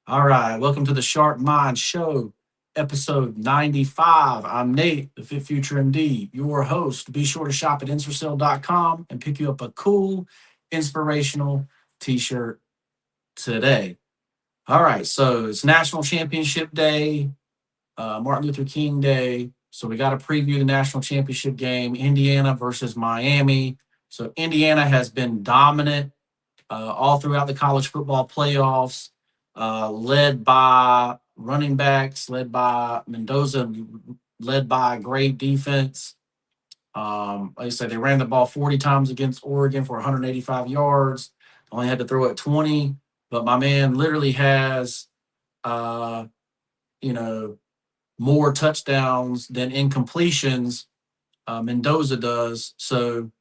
All right, welcome to the Sharp Mind Show, episode 95. I'm Nate, the Fit Future MD, your host. Be sure to shop at InserCell.com and pick you up a cool, inspirational t shirt today. All right, so it's National Championship Day, Martin Luther King Day. So we got to preview the National Championship game, Indiana versus Miami. So Indiana has been dominant all throughout the college football playoffs, led by running backs, led by Mendoza, led by a great defense. Like I said, they ran the ball 40 times against Oregon for 185 yards. Only had to throw it 20, but my man literally has, uh, you know, more touchdowns than incompletions. Mendoza does. So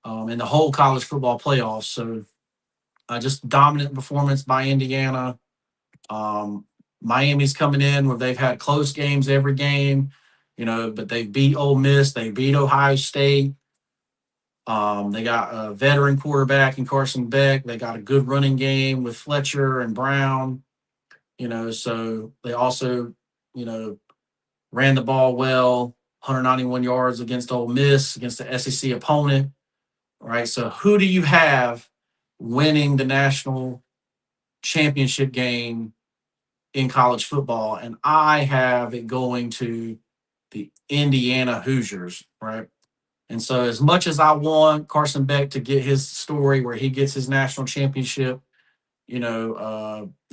in the whole college football playoffs. So just dominant performance by Indiana. Um, Miami's coming in where they've had close games every game, but they beat Ole Miss, they beat Ohio State. They got a veteran quarterback in Carson Beck. They got a good running game with Fletcher and Brown. So they also, you know, ran the ball well, 191 yards against Ole Miss against the SEC opponent. All right. So who do you have winning the national championship game in college football? And I have it going to the Indiana Hoosiers, right? And so, as much as I want Carson Beck to get his story where he gets his national championship, his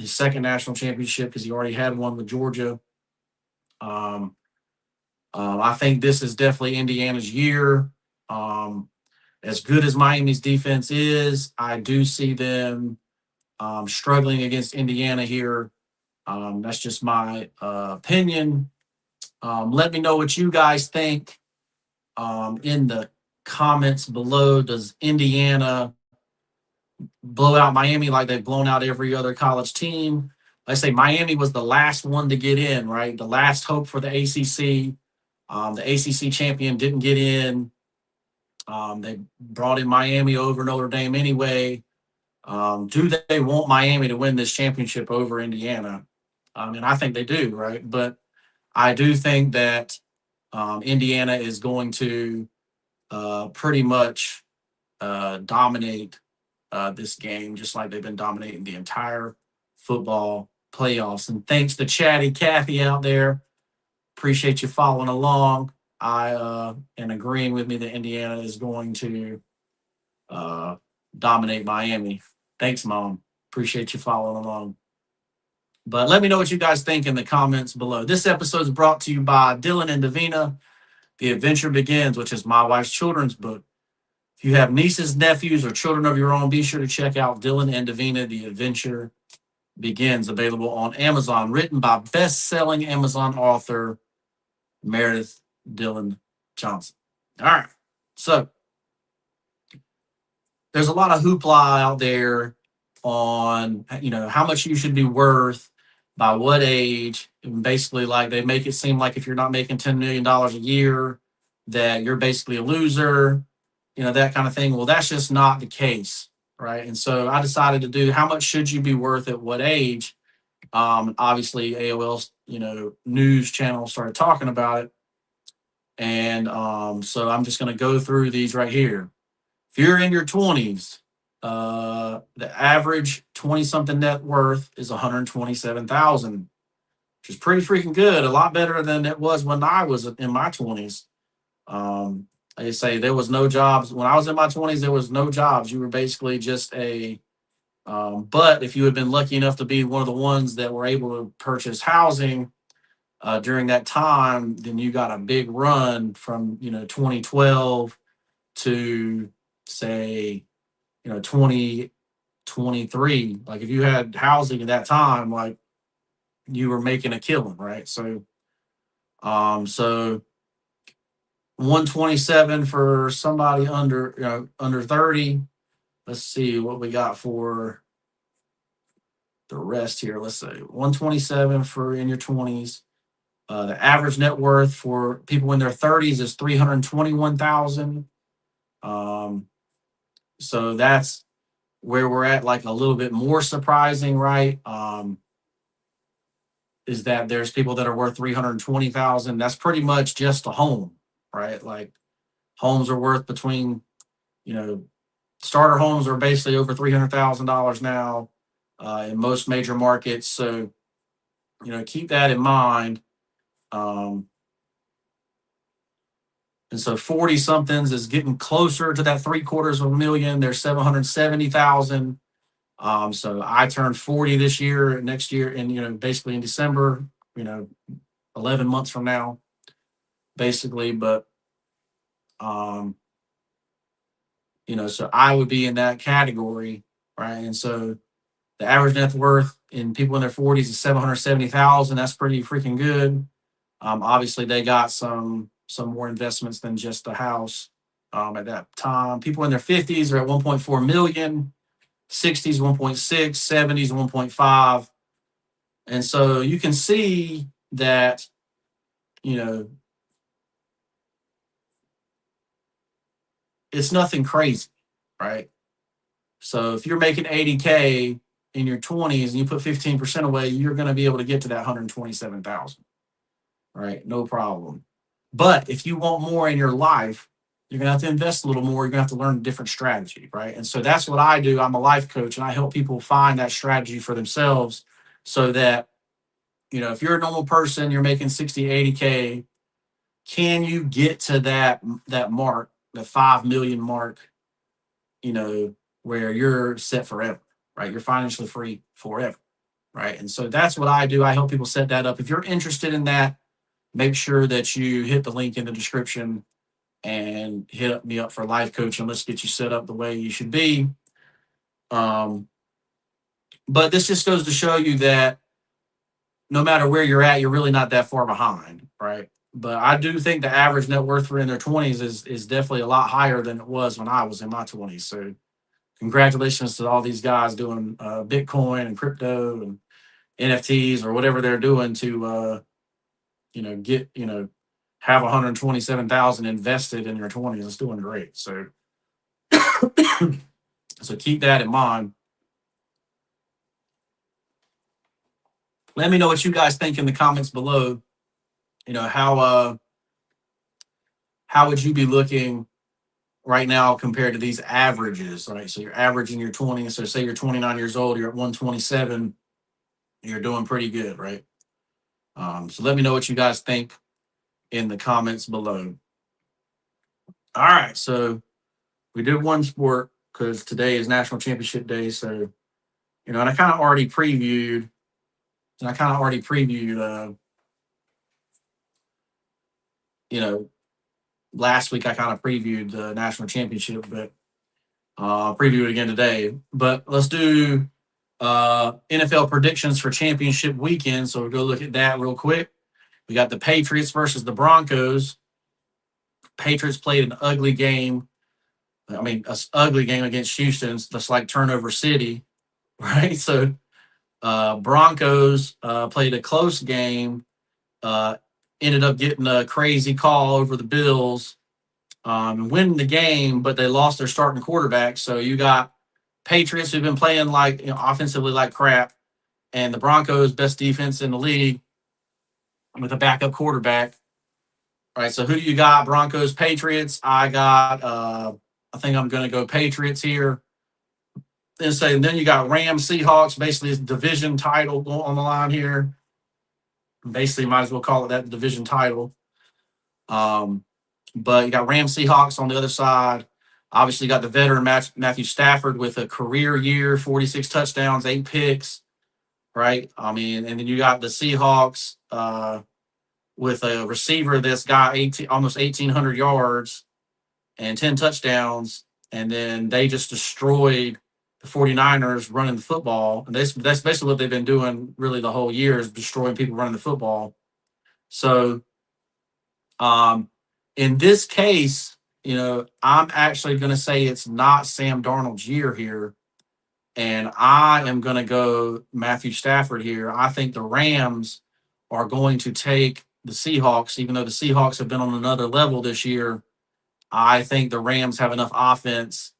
second national championship because he already had one with Georgia. Um, I think this is definitely Indiana's year. Um, as good as Miami's defense is, I do see them struggling against Indiana here. That's just my opinion. Let me know what you guys think in the comments below. Does Indiana blow out Miami like they've blown out every other college team? I say Miami was the last one to get in, right? The last hope for the ACC. The ACC champion didn't get in. They brought in Miami over Notre Dame anyway. Do they want Miami to win this championship over Indiana? And I think they do, right? But I do think that Indiana is going to pretty much dominate this game, just like they've been dominating the entire football playoffs. And thanks to Chatty Cathy out there. Appreciate you following along. I and agreeing with me that Indiana is going to uh, dominate Miami. Thanks, Mom. Appreciate you following along. But let me know what you guys think in the comments below. This episode is brought to you by Dylan and Davina. The Adventure Begins, which is my wife's children's book. If you have nieces, nephews, or children of your own, be sure to check out Dylan and Davina, The Adventure Begins, available on Amazon, written by best-selling Amazon author Meredith Dillon Johnson. All right. So there's a lot of hoopla out there on, how much you should be worth by what age. And basically, like they make it seem like if you're not making $10 million a year, that you're basically a loser, that kind of thing. Well, that's just not the case, right? And so I decided to do how much should you be worth at what age. Obviously, AOL's news channel started talking about it, and so I'm just going to go through these right here. If you're in your 20s, the average 20 something net worth is 127,000, which is pretty freaking good. A lot better than it was when I was in my 20s. They say there was no jobs when I was in my 20s. There was no jobs. You were basically just a but if you had been lucky enough to be one of the ones that were able to purchase housing during that time, then you got a big run from 2012 to say 2023. Like if you had housing at that time, like you were making a killing, right? So 127 for somebody under 30. Let's see what we got for the rest here. Let's say 127 for in your 20s. The average net worth for people in their 30s is 321,000. So that's where we're at, like a little bit more surprising, right? is that there's people that are worth 320,000. That's pretty much just a home, right? Like homes are worth between, you know, starter homes are basically over $300,000 now in most major markets. So, keep that in mind. Um, and so 40 somethings is getting closer to that 750,000. There's 770,000. So I turned 40 this year, next year, and basically in December, you know, 11 months from now, basically. But um, so I would be in that category, right? And so the average net worth in people in their 40s is 770,000. That's pretty freaking good. Obviously, they got some more investments than just the house at that time. People in their 50s are at 1.4 million, 60s 1.6, 70s 1.5, and so you can see that you know it's nothing crazy, right? So if you're making 80K in your 20s and you put 15% away, you're going to be able to get to that 127,000, right? No problem. But if you want more in your life, you're going to have to invest a little more. You're going to have to learn a different strategy, right? And so that's what I do. I'm a life coach and I help people find that strategy for themselves so that, if you're a normal person, you're making 60, 80K, can you get to that mark, the 5 million mark, where you're set forever, right? You're financially free forever, right? And so that's what I do. I help people set that up. If you're interested in that, make sure that you hit the link in the description and hit me up for life coaching. Let's get you set up the way you should be. But this just goes to show you that no matter where you're at, you're really not that far behind, right? But I do think the average net worth for in their 20s is definitely a lot higher than it was when I was in my 20s. So congratulations to all these guys doing Bitcoin and crypto and NFTs or whatever they're doing to get have 127,000 invested in your 20s. It's doing great. So so keep that in mind. Let me know what you guys think in the comments below. How would you be looking right now compared to these averages, right? So you're averaging your 20s. So say you're 29 years old, you're at 127, you're doing pretty good, right? So let me know what you guys think in the comments below. All right, so we did one sport because today is National Championship Day. So, and I kind of already previewed, last week I kind of previewed the National Championship, but I'll preview it again today. But let's do NFL predictions for championship weekend. So we'll go look at that real quick. We got the Patriots versus the Broncos. Patriots played an ugly game. I mean, an ugly game against Houston. It's just like turnover city, right? So Broncos played a close game. Ended up getting a crazy call over the Bills and winning the game, but they lost their starting quarterback. So you got Patriots who've been playing like offensively like crap, and the Broncos best defense in the league with a backup quarterback. All right, so who do you got? Broncos, Patriots. I got. I think I'm going to go Patriots here. Then you got Rams, Seahawks. Basically, it's division title on the line here. Basically, might as well call it that division title. But you got Rams, Seahawks on the other side. Obviously, you got the veteran Matthew Stafford with a career year, 46 touchdowns, 8 picks, right? I mean, and then you got the Seahawks with a receiver that's got almost 1,800 yards and 10 touchdowns. And then they just destroyed the 49ers running the football. And that's basically what they've been doing really the whole year is destroying people running the football. So in this case, I'm actually going to say it's not Sam Darnold's year here. And I am going to go Matthew Stafford here. I think the Rams are going to take the Seahawks, even though the Seahawks have been on another level this year. I think the Rams have enough offense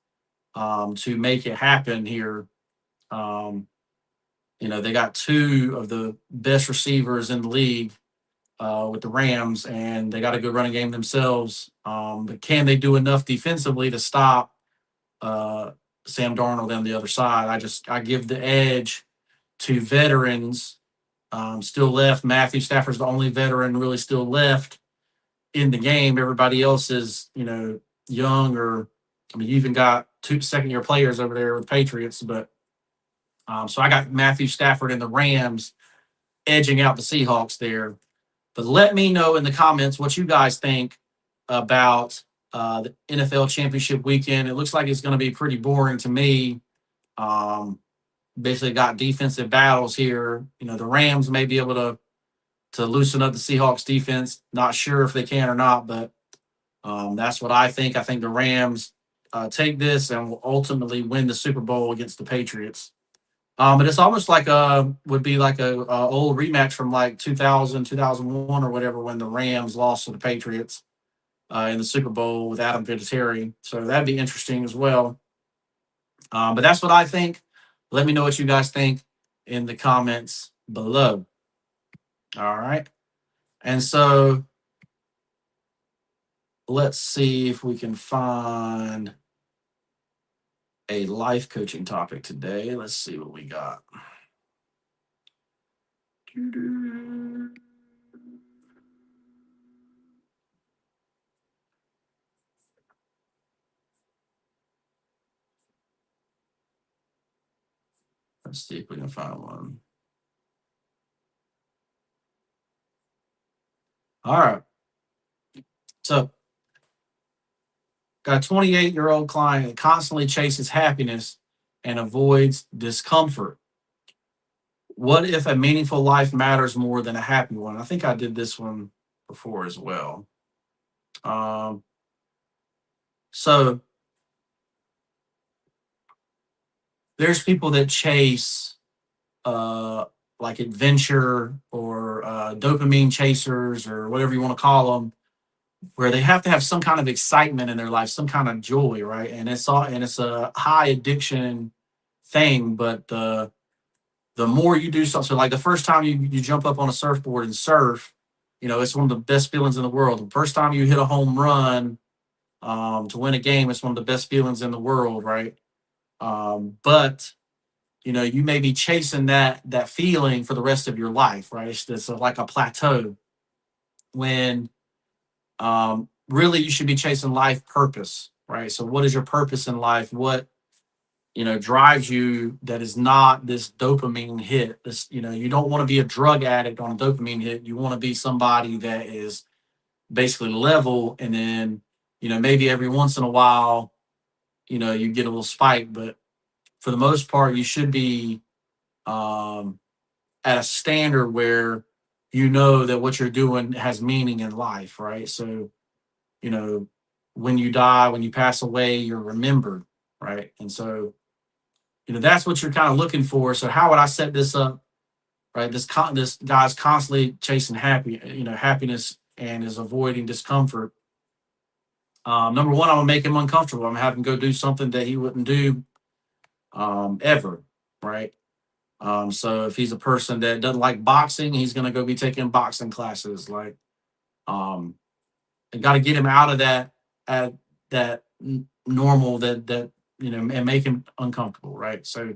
to make it happen here. They got two of the best receivers in the league with the Rams, and they got a good running game themselves. But can they do enough defensively to stop uh, Sam Darnold on the other side? I give the edge to veterans still left. Matthew Stafford's the only veteran really still left in the game. Everybody else is, young, or I mean, you even got two second-year players over there with the Patriots. But so I got Matthew Stafford and the Rams edging out the Seahawks there. But let me know in the comments what you guys think about the NFL Championship weekend. It looks like it's going to be pretty boring to me. Um, Basically, got defensive battles here. The Rams may be able to loosen up the Seahawks defense. Not sure if they can or not, but that's what I think. I think the Rams take this and will ultimately win the Super Bowl against the Patriots. But it's almost like would be like a old rematch from like 2000, 2001 or whatever, when the Rams lost to the Patriots in the Super Bowl with Adam Vinatieri. So that'd be interesting as well. But that's what I think. Let me know what you guys think in the comments below. All right. And so let's see if we can find a life coaching topic today. Let's see what we got. Let's see if we can find one. All right. So, got a 28-year-old client that constantly chases happiness and avoids discomfort. What if a meaningful life matters more than a happy one? I think I did this one before as well. So there's people that chase uh, like adventure or dopamine chasers or whatever you want to call them, where they have to have some kind of excitement in their life, some kind of joy, right? And it's a high addiction thing. But the more you do something, so like the first time you jump up on a surfboard and surf, it's one of the best feelings in the world. The first time you hit a home run to win a game, it's one of the best feelings in the world, right? But you may be chasing that feeling for the rest of your life, right? It's like a plateau when really you should be chasing life purpose, right? So what is your purpose in life? What drives you, that is not this dopamine hit. This, you don't want to be a drug addict on a dopamine hit. You want to be somebody that is basically level, and then maybe every once in a while you get a little spike, but for the most part you should be um at a standard where that what you're doing has meaning in life, right? So you know when you die, when you pass away, you're remembered, right? And so that's what you're kind of looking for. So how would I set this up, right? This guy's constantly chasing happiness, and is avoiding discomfort. Number one, I'm gonna make him uncomfortable. I'm gonna have him go do something that he wouldn't do ever, right? So if he's a person that doesn't like boxing, he's gonna go be taking boxing classes. Like, um, I got to get him out of that normal, that and make him uncomfortable, right? So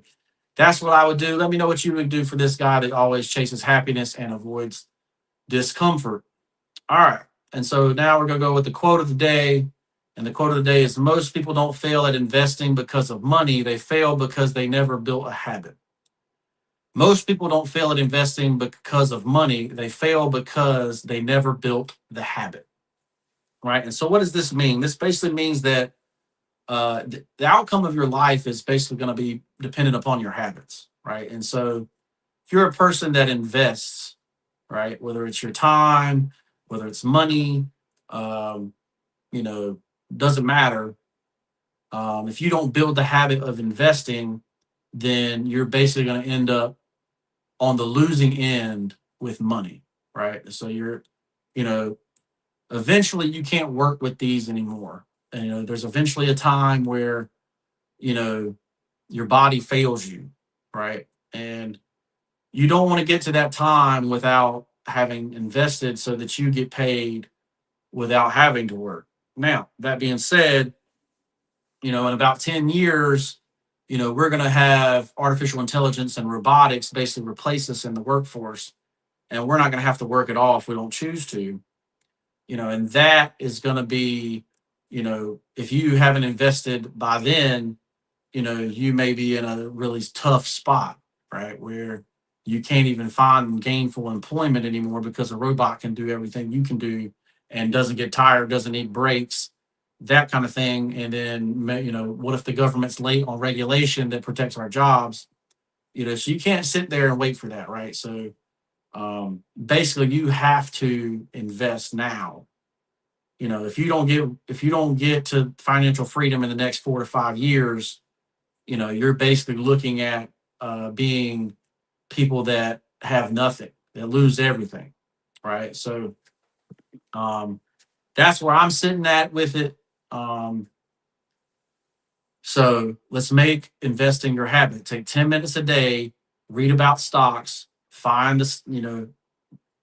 that's what I would do. Let me know what you would do for this guy that always chases happiness and avoids discomfort. All right. And so now we're going to go with the quote of the day. And the quote of the day is: most people don't fail at investing because of money. They fail because they never built a habit. Most people don't fail at investing because of money. They fail because they never built the habit. Right. And so what does this mean? This basically means that the outcome of your life is basically going to be dependent upon your habits. Right. And so if you're a person that invests, right, whether it's your time, whether it's money, um, you know, doesn't matter. If you don't build the habit of investing, then you're basically going to end up on the losing end with money, right? So you know, eventually you can't work with these anymore. And, there's eventually a time where, you know, your body fails you, right? And you don't want to get to that time without having invested so that you get paid without having to work. Now, that being said, in about 10 years, we're going to have artificial intelligence and robotics basically replace us in the workforce, and we're not going to have to work at all if we don't choose to. And that is going to be, if you haven't invested by then, you may be in a really tough spot, right? Where you can't even find gainful employment anymore because a robot can do everything you can do and doesn't get tired, doesn't need breaks, that kind of thing. And then, what if the government's late on regulation that protects our jobs? So you can't sit there and wait for that, right? So basically, you have to invest now. If you don't get to financial freedom in the next 4 to 5 years, you're basically looking at being people that have nothing, that lose everything, right? So um, that's where I'm sitting at with it. Um, so let's make investing your habit. Take 10 minutes a day, read about stocks, find this,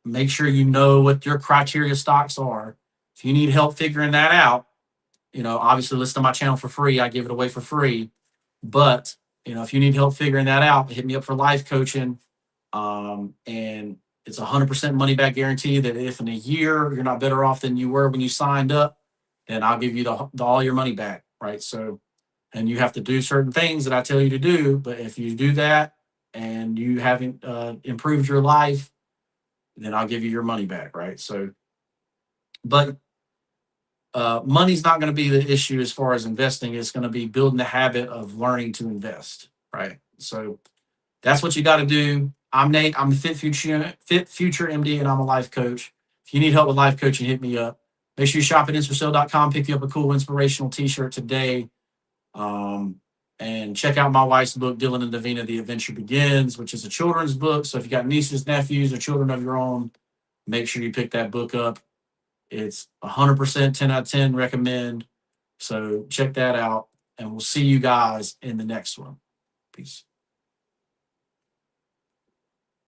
make sure you know what your criteria stocks are. If you need help figuring that out, obviously listen to my channel for free. I give it away for free. But, if you need help figuring that out, hit me up for life coaching. And it's 100% money back guarantee that if in a year you're not better off than you were when you signed up, then I'll give you all your money back. Right. So, and you have to do certain things that I tell you to do. But if you do that and you haven't improved your life, then I'll give you your money back. Right. So, but money's not going to be the issue as far as investing. It's going to be building the habit of learning to invest. Right. So that's what you got to do. I'm Nate. I'm the Fit Future MD, and I'm a life coach. If you need help with life coaching, hit me up. Make sure you shop at InspireSale.com. Pick you up a cool inspirational T-shirt today. Um, and check out my wife's book, Dylan and Davina, The Adventure Begins, which is a children's book. So if you got nieces, nephews, or children of your own, make sure you pick that book up. It's 100% 10 out of 10 recommend. So check that out, and we'll see you guys in the next one. Peace.